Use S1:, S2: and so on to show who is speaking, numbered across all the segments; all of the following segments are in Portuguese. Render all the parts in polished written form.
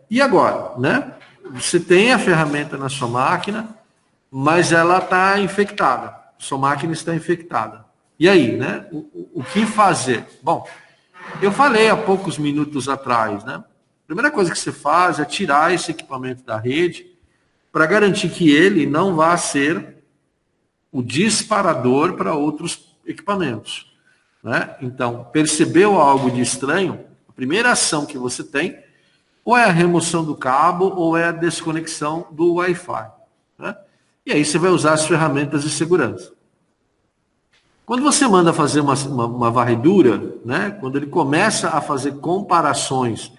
S1: E agora, né? Você tem a ferramenta na sua máquina, mas ela está infectada. Sua máquina está infectada. E aí, né? O que fazer? Bom, eu falei há poucos minutos atrás, né? A primeira coisa que você faz é tirar esse equipamento da rede para garantir que ele não vá ser o disparador para outros equipamentos, né? Então, percebeu algo de estranho? A primeira ação que você tem ou é a remoção do cabo ou é a desconexão do Wi-Fi, né? E aí você vai usar as ferramentas de segurança. Quando você manda fazer uma varredura, né? Quando ele começa a fazer comparações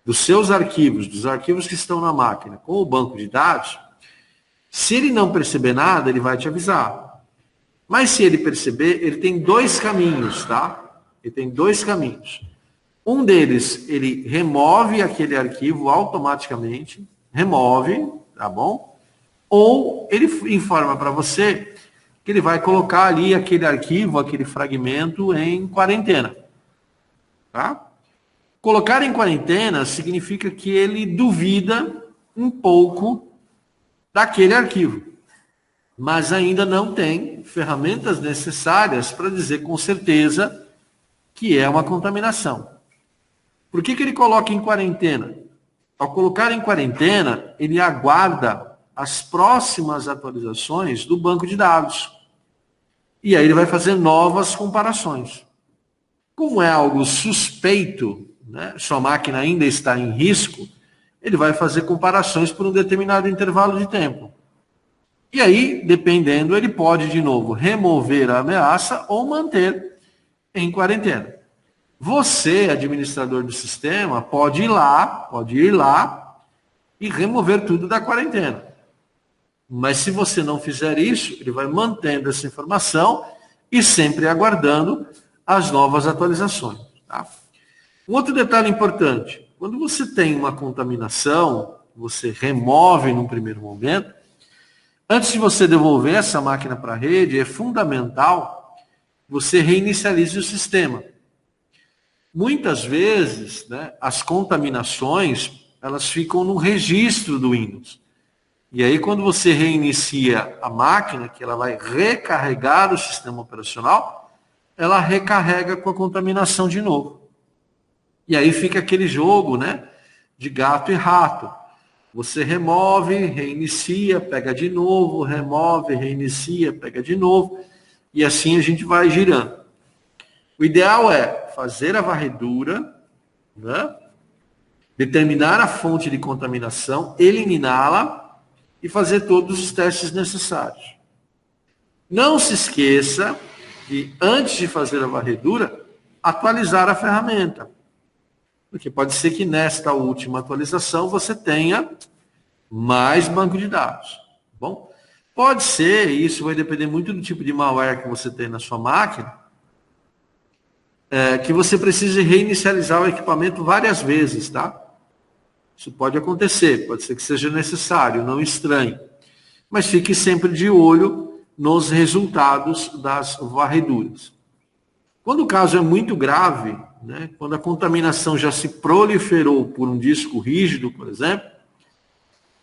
S1: dos seus arquivos, dos arquivos que estão na máquina com o banco de dados, se ele não perceber nada, ele vai te avisar. Mas se ele perceber, ele tem dois caminhos, tá? Ele tem dois caminhos. Um deles, ele remove aquele arquivo automaticamente, remove, tá bom? Ou ele informa para você que ele vai colocar ali aquele arquivo, aquele fragmento em quarentena, tá? Colocar em quarentena significa que ele duvida um pouco daquele arquivo, mas ainda não tem ferramentas necessárias para dizer com certeza que é uma contaminação. Por que ele coloca em quarentena? Ao colocar em quarentena, ele aguarda as próximas atualizações do banco de dados. E aí ele vai fazer novas comparações. Como é algo suspeito, né, sua máquina ainda está em risco, ele vai fazer comparações por um determinado intervalo de tempo. E aí, dependendo, ele pode, de novo, remover a ameaça ou manter em quarentena. Você, administrador do sistema, pode ir lá e remover tudo da quarentena. Mas se você não fizer isso, ele vai mantendo essa informação e sempre aguardando as novas atualizações. Tá? Um outro detalhe importante, quando você tem uma contaminação, você remove num primeiro momento, antes de você devolver essa máquina para a rede, é fundamental você reinicialize o sistema. Muitas vezes, né, as contaminações, elas ficam no registro do Windows. E aí, quando você reinicia a máquina, que ela vai recarregar o sistema operacional, ela recarrega com a contaminação de novo. E aí fica aquele jogo, né, de gato e rato. Você remove, reinicia, pega de novo, remove, reinicia, pega de novo. E assim a gente vai girando. O ideal é fazer a varredura, né? Determinar a fonte de contaminação, eliminá-la e fazer todos os testes necessários. Não se esqueça de, antes de fazer a varredura, atualizar a ferramenta. Porque pode ser que nesta última atualização você tenha mais banco de dados. Bom, pode ser, isso vai depender muito do tipo de malware que você tem na sua máquina, que você precise reinicializar o equipamento várias vezes, tá? Isso pode acontecer, pode ser que seja necessário, não estranhe. Mas fique sempre de olho nos resultados das varreduras. Quando o caso é muito grave, né, quando a contaminação já se proliferou por um disco rígido, por exemplo,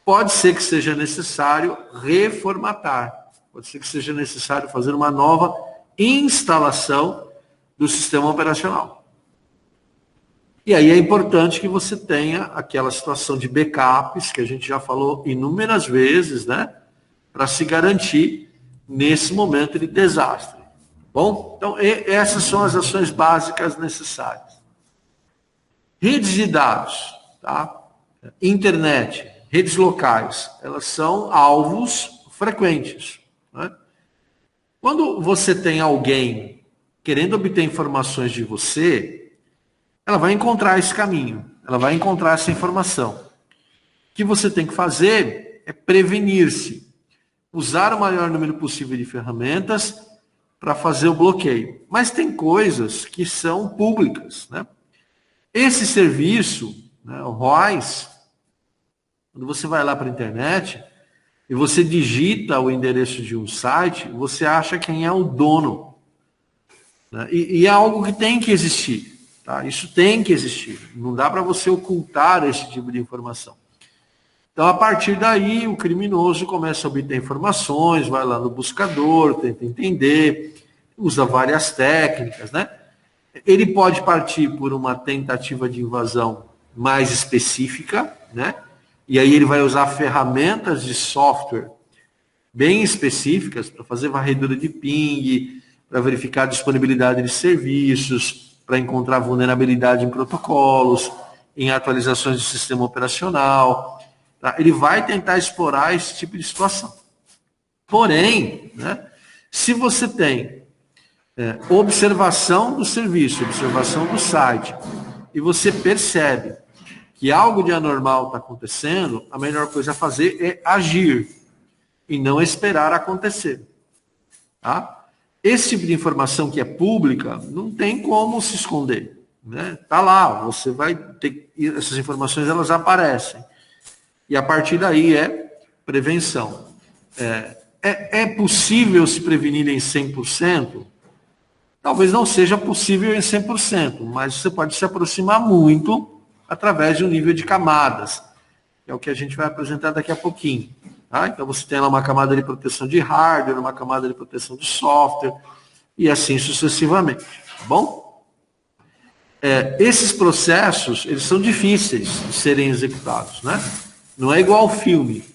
S1: pode ser que seja necessário reformatar. Pode ser que seja necessário fazer uma nova instalação do sistema operacional. E aí é importante que você tenha aquela situação de backups, que a gente já falou inúmeras vezes, né? Para se garantir nesse momento de desastre. Bom, então essas são as ações básicas necessárias. Redes de dados, tá? Internet, redes locais, elas são alvos frequentes, né? Quando você tem alguém querendo obter informações de você, ela vai encontrar esse caminho, ela vai encontrar essa informação. O que você tem que fazer é prevenir-se, usar o maior número possível de ferramentas para fazer o bloqueio. Mas tem coisas que são públicas, né? Esse serviço, né, o ROIS, quando você vai lá para a internet e você digita o endereço de um site, você acha quem é o dono. Né? E é algo que tem que existir. Tá? Isso tem que existir. Não dá para você ocultar esse tipo de informação. Então, a partir daí, o criminoso começa a obter informações, vai lá no buscador, tenta entender, usa várias técnicas, né? Ele pode partir por uma tentativa de invasão mais específica, né? E aí ele vai usar ferramentas de software bem específicas para fazer varredura de ping, para verificar a disponibilidade de serviços, para encontrar vulnerabilidade em protocolos, em atualizações do sistema operacional. Tá? Ele vai tentar explorar esse tipo de situação. Porém, né, se você tem observação do serviço, observação do site, e você percebe que algo de anormal está acontecendo, a melhor coisa a fazer é agir e não esperar acontecer. Tá? Esse tipo de informação que é pública, não tem como se esconder. Né? Tá lá, você vai ter, essas informações elas aparecem. E a partir daí é prevenção. É possível se prevenir em 100%? Talvez não seja possível em 100%, mas você pode se aproximar muito através de um nível de camadas, que é o que a gente vai apresentar daqui a pouquinho. Tá? Então você tem lá uma camada de proteção de hardware, uma camada de proteção de software, e assim sucessivamente. Tá bom? Esses processos, eles são difíceis de serem executados, né? Não é igual ao filme.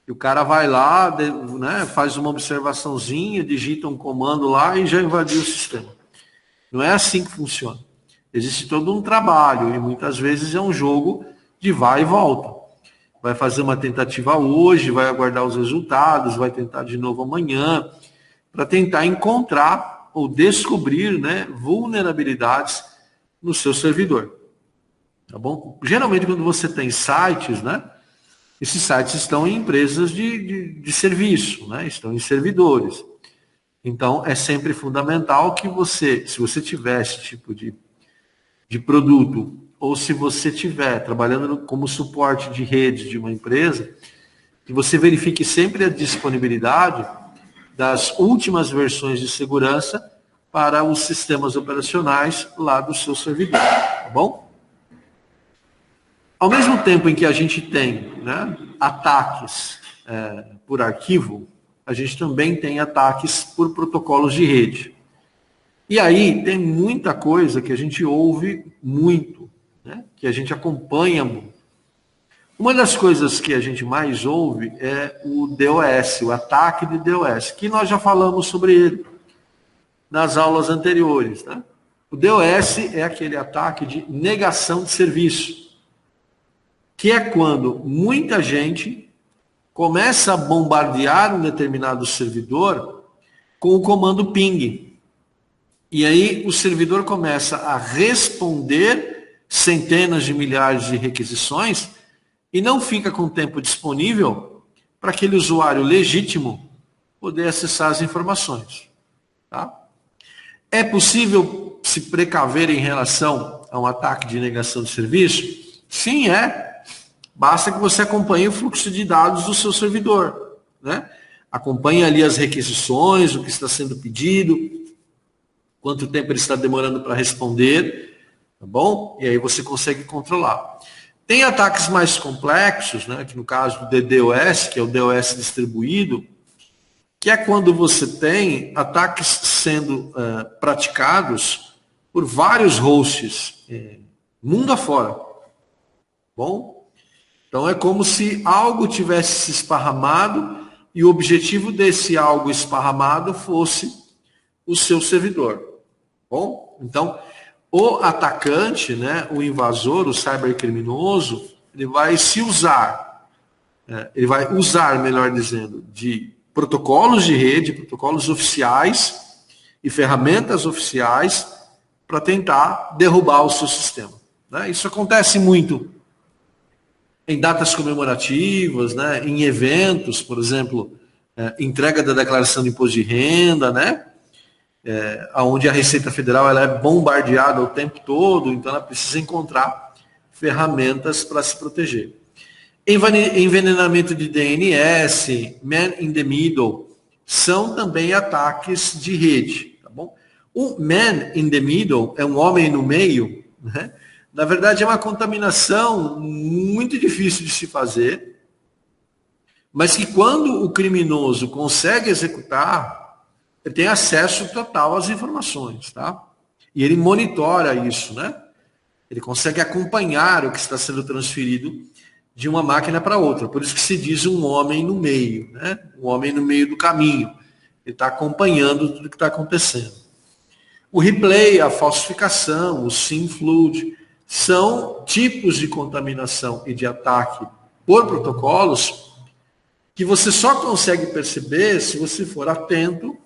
S1: E o cara vai lá, né, faz uma observaçãozinha, digita um comando lá e já invadiu o sistema. Não é assim que funciona. Existe todo um trabalho e muitas vezes é um jogo de vai e volta. Vai fazer uma tentativa hoje, vai aguardar os resultados, vai tentar de novo amanhã, para tentar encontrar ou descobrir, né, vulnerabilidades no seu servidor. Tá bom? Geralmente quando você tem sites, né, esses sites estão em empresas de serviço, né? Estão em servidores. Então, é sempre fundamental que você, se você tiver esse tipo de produto, ou se você estiver trabalhando como suporte de rede de uma empresa, que você verifique sempre a disponibilidade das últimas versões de segurança para os sistemas operacionais lá do seu servidor. Tá bom? Ao mesmo tempo em que a gente tem, né, ataques por arquivo, a gente também tem ataques por protocolos de rede. E aí tem muita coisa que a gente ouve muito, né, que a gente acompanha muito. Uma das coisas que a gente mais ouve é o DOS, o ataque de DOS, que nós já falamos sobre ele nas aulas anteriores. Né? O DOS é aquele ataque de negação de serviço, que é quando muita gente começa a bombardear um determinado servidor com o comando ping. E aí o servidor começa a responder centenas de milhares de requisições e não fica com tempo disponível para aquele usuário legítimo poder acessar as informações. Tá? É possível se precaver em relação a um ataque de negação de serviço? Sim, é. Basta que você acompanhe o fluxo de dados do seu servidor. Né? Acompanhe ali as requisições, o que está sendo pedido, quanto tempo ele está demorando para responder, tá bom? E aí você consegue controlar. Tem ataques mais complexos, né, que no caso do DDoS, que é o DOS distribuído, que é quando você tem ataques sendo praticados por vários hosts, mundo afora. Bom? Então é como se algo tivesse se esparramado e o objetivo desse algo esparramado fosse o seu servidor. Bom? Então, o atacante, né, o invasor, o cybercriminoso, ele vai usar, melhor dizendo, de protocolos de rede, protocolos oficiais e ferramentas oficiais para tentar derrubar o seu sistema. Né? Isso acontece muito em datas comemorativas, né, em eventos, por exemplo, entrega da declaração de imposto de renda, né, onde a Receita Federal ela é bombardeada o tempo todo, então ela precisa encontrar ferramentas para se proteger. Envenenamento de DNS, man in the middle, são também ataques de rede. Tá bom? O man in the middle é um homem no meio, né? Na verdade, é uma contaminação muito difícil de se fazer, mas que quando o criminoso consegue executar, ele tem acesso total às informações, tá? E ele monitora isso, né? Ele consegue acompanhar o que está sendo transferido de uma máquina para outra. Por isso que se diz um homem no meio, né? Um homem no meio do caminho. Ele está acompanhando tudo o que está acontecendo. O replay, a falsificação, o SIM flood, são tipos de contaminação e de ataque por protocolos que você só consegue perceber se você for atento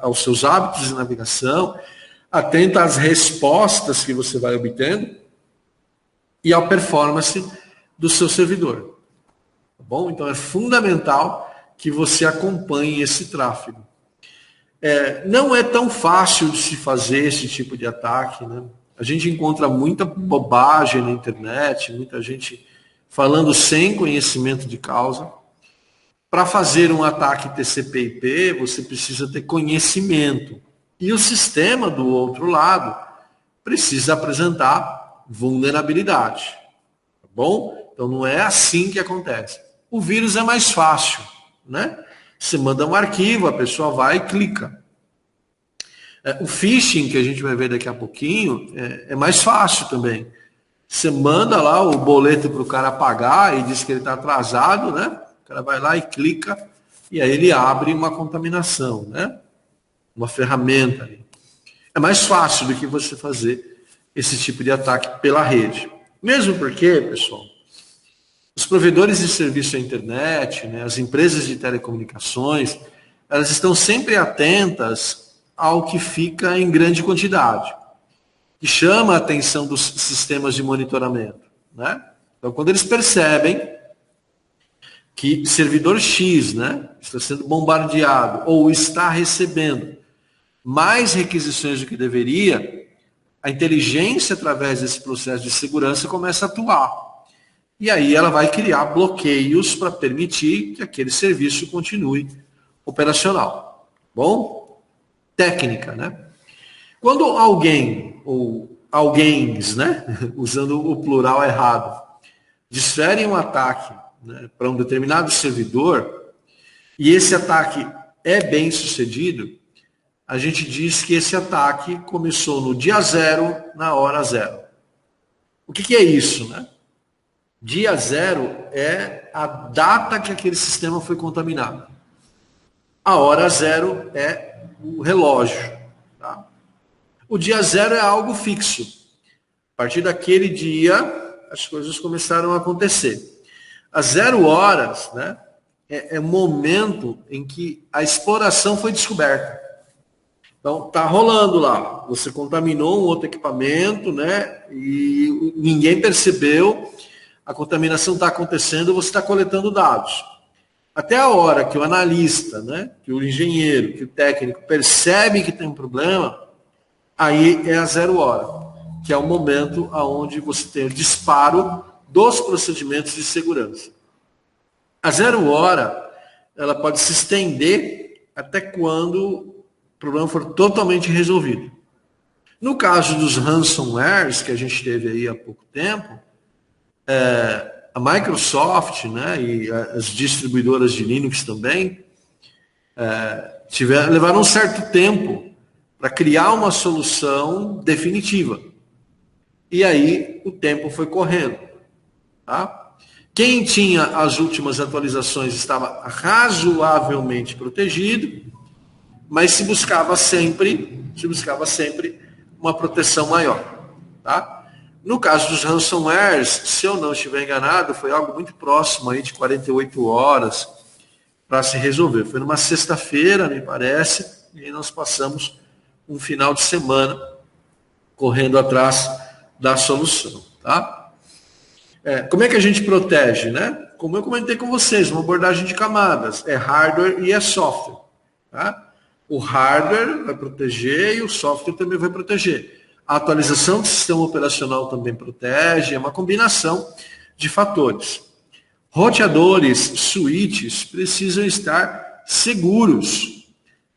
S1: aos seus hábitos de navegação, atento às respostas que você vai obtendo e à performance do seu servidor. Tá bom? Então é fundamental que você acompanhe esse tráfego. Não é tão fácil de se fazer esse tipo de ataque, né? A gente encontra muita bobagem na internet, muita gente falando sem conhecimento de causa. Para fazer um ataque TCP/IP, você precisa ter conhecimento. E o sistema do outro lado precisa apresentar vulnerabilidade. Tá bom? Então não é assim que acontece. O vírus é mais fácil, né? Você manda um arquivo, a pessoa vai e clica. O phishing, que a gente vai ver daqui a pouquinho, é mais fácil também. Você manda lá o boleto para o cara pagar e diz que ele está atrasado, né? O cara vai lá e clica, e aí ele abre uma contaminação, né? Uma ferramenta ali. É mais fácil do que você fazer esse tipo de ataque pela rede. Mesmo porque, pessoal, os provedores de serviço à internet, né, as empresas de telecomunicações, elas estão sempre atentas ao que fica em grande quantidade, que chama a atenção dos sistemas de monitoramento, né? Então, quando eles percebem que servidor X, né, está sendo bombardeado ou está recebendo mais requisições do que deveria, a inteligência, através desse processo de segurança, começa a atuar. E aí ela vai criar bloqueios para permitir que aquele serviço continue operacional. Bom? Técnica, né? Quando alguém, ou alguéms, né, usando o plural errado, desferem um ataque, né, para um determinado servidor, e esse ataque é bem sucedido, a gente diz que esse ataque começou no dia 0, na hora 0. O que é isso, né? Dia 0 é a data que aquele sistema foi contaminado. A hora 0 é o relógio. Tá? O dia 0 é algo fixo. A partir daquele dia, as coisas começaram a acontecer. Às 0 horas, né, é o momento em que a exploração foi descoberta. Então, está rolando lá. Você contaminou um outro equipamento, né, e ninguém percebeu. A contaminação está acontecendo, você está coletando dados. Até a hora que o analista, né, que o engenheiro, que o técnico percebe que tem um problema, aí é a 0 hora, que é o momento onde você tem o disparo dos procedimentos de segurança. A 0 hora, ela pode se estender até quando o problema for totalmente resolvido. No caso dos ransomwares, que a gente teve aí há pouco tempo, a Microsoft, né, e as distribuidoras de Linux também levaram um certo tempo para criar uma solução definitiva. E aí o tempo foi correndo. Tá? Quem tinha as últimas atualizações estava razoavelmente protegido, mas se buscava sempre uma proteção maior. Tá? No caso dos ransomwares, se eu não estiver enganado, foi algo muito próximo aí de 48 horas para se resolver. Foi numa sexta-feira, me parece, e aí nós passamos um final de semana correndo atrás da solução. Tá? Como é que a gente protege, né? Como eu comentei com vocês, uma abordagem de camadas. É hardware e é software. Tá? O hardware vai proteger e o software também vai proteger. A atualização do sistema operacional também protege, é uma combinação de fatores. Roteadores, switches, precisam estar seguros.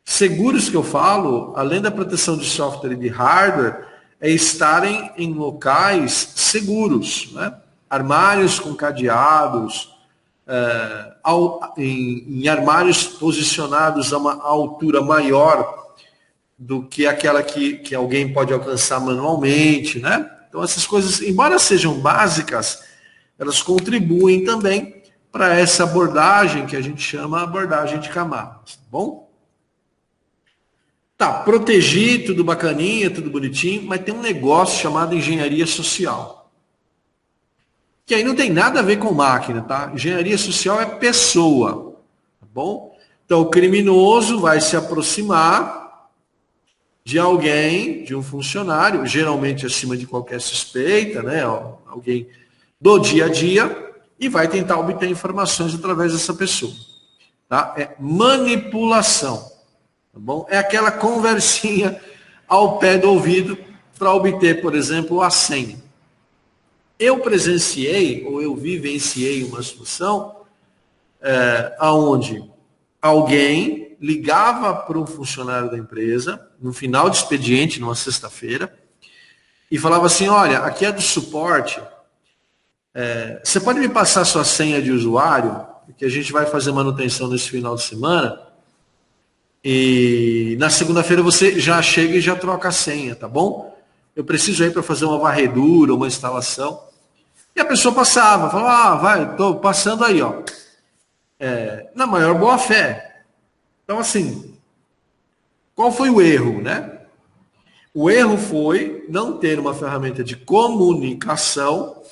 S1: Seguros que eu falo, além da proteção de software e de hardware, é estarem em locais seguros, né? Armários com cadeados, em armários posicionados a uma altura maior do que aquela que alguém pode alcançar manualmente, né? Então essas coisas, embora sejam básicas, elas contribuem também para essa abordagem que a gente chama abordagem de camadas, tá bom? Tá, protegi, tudo bacaninha, tudo bonitinho, mas tem um negócio chamado engenharia social. Que aí não tem nada a ver com máquina, tá? Engenharia social é pessoa, tá bom? Então o criminoso vai se aproximar de alguém, de um funcionário, geralmente acima de qualquer suspeita, né? Alguém do dia a dia, e vai tentar obter informações através dessa pessoa. Tá? É manipulação. Tá bom? É aquela conversinha ao pé do ouvido para obter, por exemplo, a senha. Eu presenciei, ou eu vivenciei uma situação onde alguém ligava para um funcionário da empresa, no final de expediente, numa sexta-feira, e falava assim, olha, aqui é do suporte, você pode me passar sua senha de usuário, porque a gente vai fazer manutenção nesse final de semana, e na segunda-feira você já chega e já troca a senha, tá bom? Eu preciso aí para fazer uma varredura, uma instalação. E a pessoa passava, falava, vai, estou passando aí, ó. Na maior boa fé. Então, assim, qual foi o erro, né? O erro foi não ter uma ferramenta de comunicação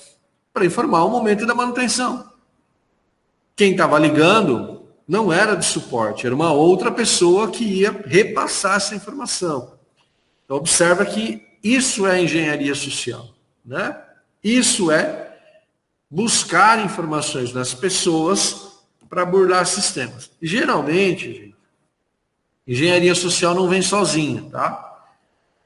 S1: para informar o momento da manutenção. Quem estava ligando não era de suporte, era uma outra pessoa que ia repassar essa informação. Então, observa que isso é engenharia social, né? Isso é buscar informações nas pessoas para burlar sistemas. E, geralmente, gente, engenharia social não vem sozinha, tá?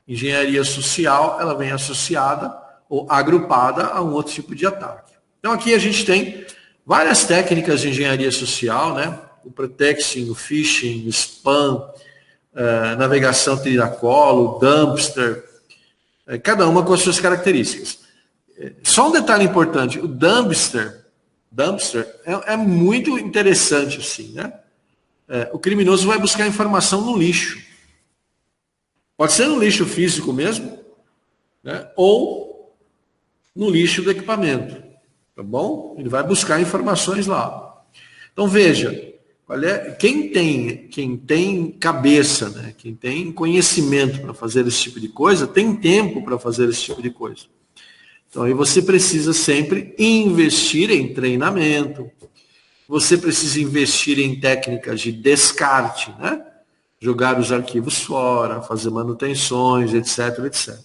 S1: Engenharia social, ela vem associada ou agrupada a um outro tipo de ataque. Então, aqui a gente tem várias técnicas de engenharia social, né? O pretexting, o phishing, o spam, navegação tiracolo, dumpster, cada uma com as suas características. Só um detalhe importante, o dumpster é muito interessante, assim, né? O criminoso vai buscar informação no lixo. Pode ser no lixo físico mesmo, né? Ou no lixo do equipamento, tá bom? Ele vai buscar informações lá. Então veja, quem tem cabeça, né? Quem tem conhecimento para fazer esse tipo de coisa, tem tempo para fazer esse tipo de coisa. Então, aí você precisa sempre investir em treinamento, você precisa investir em técnicas de descarte, né? Jogar os arquivos fora, fazer manutenções, etc, etc.